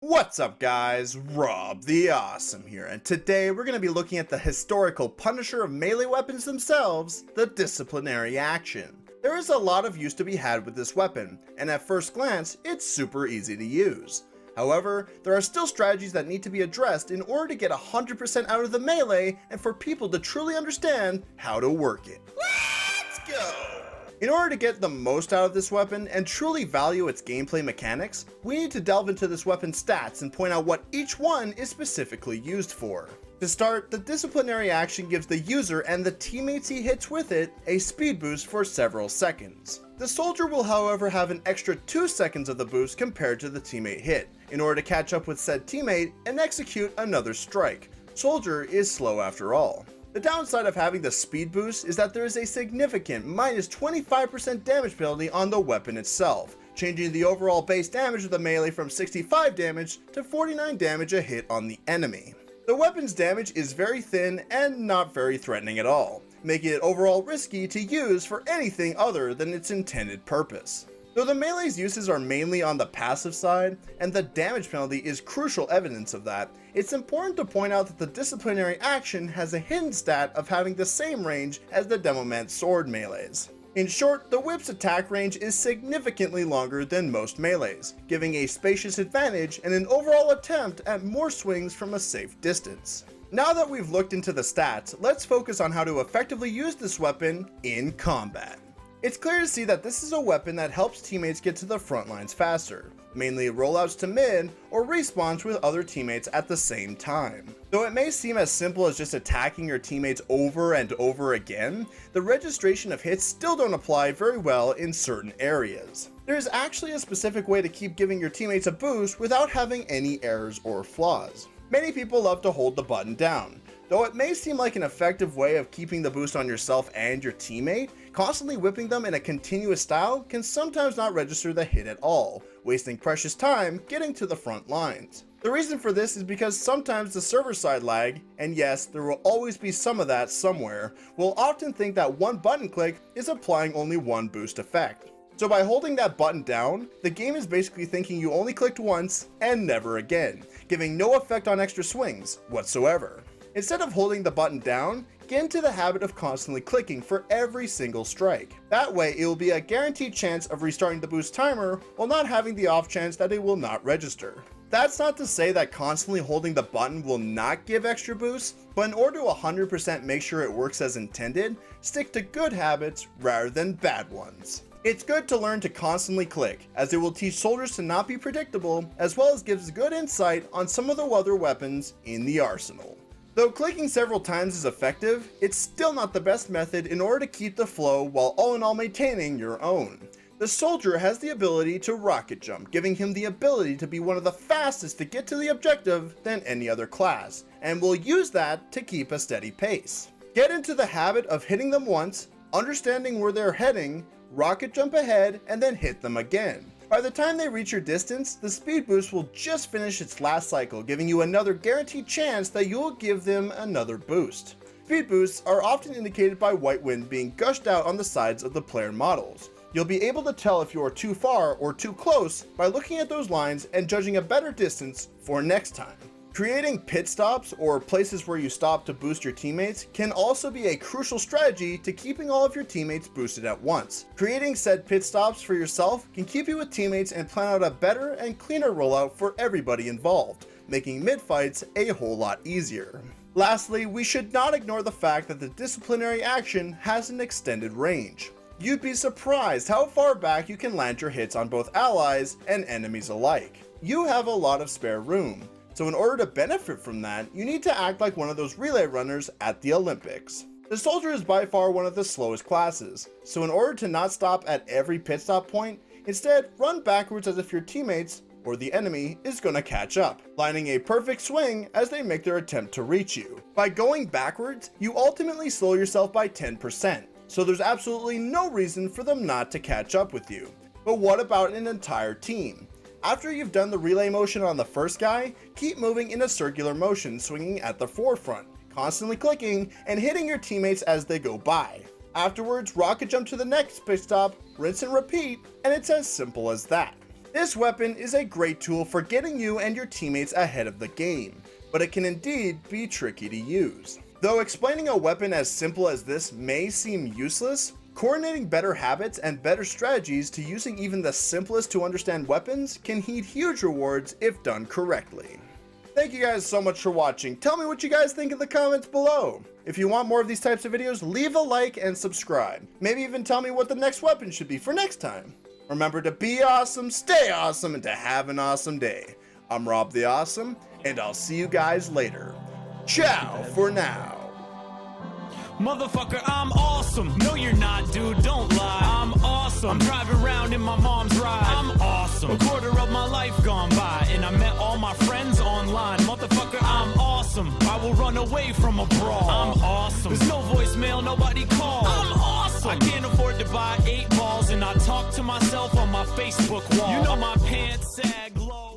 What's up guys, Rob the Awesome here, and today we're going to be looking at the historical punisher of melee weapons themselves, the disciplinary action. There is a lot of use to be had with this weapon, and at first glance, it's super easy to use. However, there are still strategies that need to be addressed in order to get 100% out of the melee and for people to truly understand how to work it. Let's go! In order to get the most out of this weapon and truly value its gameplay mechanics, we need to delve into this weapon's stats and point out what each one is specifically used for. To start, the disciplinary action gives the user and the teammates he hits with it a speed boost for several seconds. The soldier will however have an extra 2 seconds of the boost compared to the teammate hit, in order to catch up with said teammate and execute another strike. Soldier is slow after all. The downside of having the speed boost is that there is a significant minus 25% damage penalty on the weapon itself, changing the overall base damage of the melee from 65 damage to 49 damage a hit on the enemy. The weapon's damage is very thin and not very threatening at all, making it overall risky to use for anything other than its intended purpose. Though the melee's uses are mainly on the passive side, and the damage penalty is crucial evidence of that, it's important to point out that the disciplinary action has a hidden stat of having the same range as the Demoman's sword melees. In short, the whip's attack range is significantly longer than most melees, giving a spacious advantage and an overall attempt at more swings from a safe distance. Now that we've looked into the stats, let's focus on how to effectively use this weapon in combat. It's clear to see that this is a weapon that helps teammates get to the front lines faster, mainly rollouts to mid or respawns with other teammates at the same time. Though it may seem as simple as just attacking your teammates over and over again, the registration of hits still don't apply very well in certain areas. There is actually a specific way to keep giving your teammates a boost without having any errors or flaws. Many people love to hold the button down. Though it may seem like an effective way of keeping the boost on yourself and your teammate, constantly whipping them in a continuous style can sometimes not register the hit at all, wasting precious time getting to the front lines. The reason for this is because sometimes the server side lag, and yes, there will always be some of that somewhere, will often think that one button click is applying only one boost effect. So by holding that button down, the game is basically thinking you only clicked once and never again, giving no effect on extra swings whatsoever. Instead of holding the button down, get into the habit of constantly clicking for every single strike. That way, it will be a guaranteed chance of restarting the boost timer while not having the off chance that it will not register. That's not to say that constantly holding the button will not give extra boosts, but in order to 100% make sure it works as intended, stick to good habits rather than bad ones. It's good to learn to constantly click, as it will teach soldiers to not be predictable, as well as gives good insight on some of the other weapons in the arsenal. Though clicking several times is effective, it's still not the best method in order to keep the flow while all in all maintaining your own. The soldier has the ability to rocket jump, giving him the ability to be one of the fastest to get to the objective than any other class, and will use that to keep a steady pace. Get into the habit of hitting them once, understanding where they're heading, rocket jump ahead, and then hit them again. By the time they reach your distance, the speed boost will just finish its last cycle, giving you another guaranteed chance that you will give them another boost. Speed boosts are often indicated by white wind being gushed out on the sides of the player models. You'll be able to tell if you are too far or too close by looking at those lines and judging a better distance for next time. Creating pit stops, or places where you stop to boost your teammates, can also be a crucial strategy to keeping all of your teammates boosted at once. Creating said pit stops for yourself can keep you with teammates and plan out a better and cleaner rollout for everybody involved, making mid-fights a whole lot easier. Lastly, we should not ignore the fact that the disciplinary action has an extended range. You'd be surprised how far back you can land your hits on both allies and enemies alike. You have a lot of spare room. So in order to benefit from that, you need to act like one of those relay runners at the Olympics. The soldier is by far one of the slowest classes, so in order to not stop at every pit stop point, instead run backwards as if your teammates, or the enemy, is gonna catch up, lining a perfect swing as they make their attempt to reach you. By going backwards, you ultimately slow yourself by 10%, so there's absolutely no reason for them not to catch up with you. But what about an entire team? After you've done the relay motion on the first guy, keep moving in a circular motion, swinging at the forefront, constantly clicking and hitting your teammates as they go by. Afterwards, rocket jump to the next pit stop, rinse and repeat, and it's as simple as that. This weapon is a great tool for getting you and your teammates ahead of the game, but it can indeed be tricky to use. Though explaining a weapon as simple as this may seem useless, coordinating better habits and better strategies to using even the simplest to understand weapons can yield huge rewards if done correctly. Thank you guys so much for watching. Tell me what you guys think in the comments below. If you want more of these types of videos, leave a like and subscribe. Maybe even tell me what the next weapon should be for next time. Remember to be awesome, stay awesome, and to have an awesome day. I'm Rob the Awesome, and I'll see you guys later. Ciao for now. Motherfucker, I'm awesome. No, you're not, dude. Don't lie. I'm awesome. I'm driving around in my mom's ride. I'm awesome. A quarter of my life gone by, and I met all my friends online. Motherfucker, I'm awesome. I will run away from a brawl. I'm awesome. There's no voicemail, nobody calls. I'm awesome. I can't afford to buy 8 balls, and I talk to myself on my Facebook wall. You know my pants sag low.